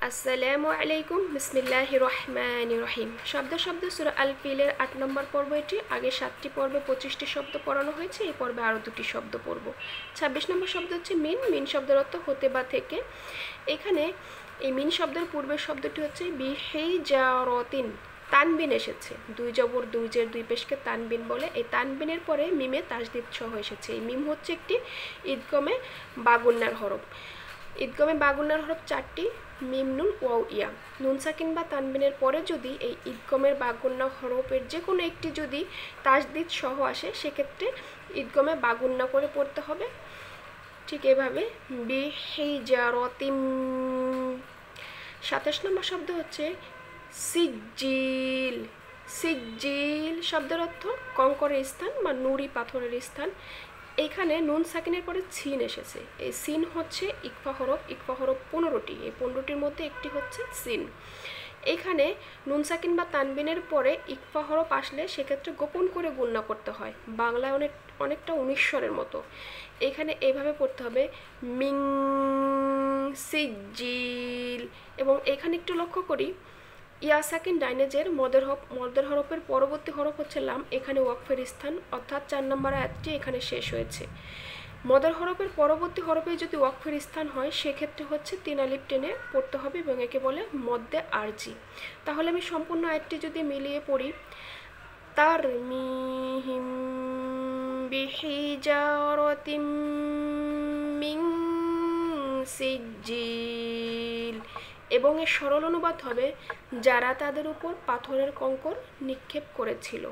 আসসালামু আলাইকুম বিসমিল্লাহির রহমানির রহিম। শব্দ শব্দ সূরা আল ফিলের ৮ নম্বর পর্ব এটি। আগে ৭টি পর্বে ২৫টি শব্দ পড়ানো হয়েছে, এই পর্বে আরও ২টি শব্দ পড়ব। ২৬ নম্বর শব্দ হচ্ছে মিন। মিন শব্দের অর্থ হতে বা থেকে। এখানে এই মিন শব্দের পূর্বের শব্দটি হচ্ছে বিহিজারতিন। তানবিন এসেছে, দুই জবর দুই জের দুই পেশকে তানবিন বলে। এই তানবিনের পরে মিমে তাসদিদ সহ এসেছে। এই মিম হচ্ছে একটি ঈদগমে বাগুন্নার হরফ। ঈদগমে বাগুন্নার হরফ ৪টি, মিম নুন ওয়াও ইয়া। নুন সাকিন বা তানবিনের পরে যদি এই ঈদগমের বাগুন্না হরফের যে কোনো একটি যদি তাসদিদ সহ আসে, সেক্ষেত্রে ঈদগমে বাগুন্না করে পড়তে হবে। ঠিক এভাবে বিহিজারতিম। ২৭ নম্বর শব্দ হচ্ছে সিজ্জিল। সিজ্জিল শব্দের অর্থ কঙ্করের স্থান বা নুড়ি পাথরের স্থান। এইখানে নুন সাকিনের পরে সিন এসেছে। এই সিন হচ্ছে ইকফা হরফ। ইকফা হরফ ১৫টি, এই ১৫টির মধ্যে একটি হচ্ছে সিন। এখানে নুন সাকিন বা তানবিনের পরে ইকফা হরফ আসলে সেক্ষেত্রে গোপন করে গুণনা করতে হয়, বাংলায় অনেকটা ১৯ স্বরের মতো। এখানে এইভাবে পড়তে হবে মিং সিজ্জিল। এবং এখানে একটু লক্ষ্য করি, ইয়া সাকিন ডাইনেজের মদের হরফের পরবর্তী হরফ হচ্ছে লাম। এখানে ওয়াকফের স্থান, অর্থাৎ ৪ নম্বর আয়াতটি এখানে শেষ হয়েছে। মদের হরফের পরবর্তী হরফে যদি ওয়াকফের স্থান হয়, সেক্ষেত্রে হচ্ছে ৩ আলিফ টেনে পড়তে হবে এবং একে বলে মদ্দে আরজি। তাহলে আমি সম্পূর্ণ আয়াতটি যদি মিলিয়ে পড়ি, তার মিহিম বিহিজারতিম মিন সিজ্জিল। এবং এর সরল অনুবাদ হবে যারা তাদের উপর পাথরের কঙ্কর নিক্ষেপ করেছিল।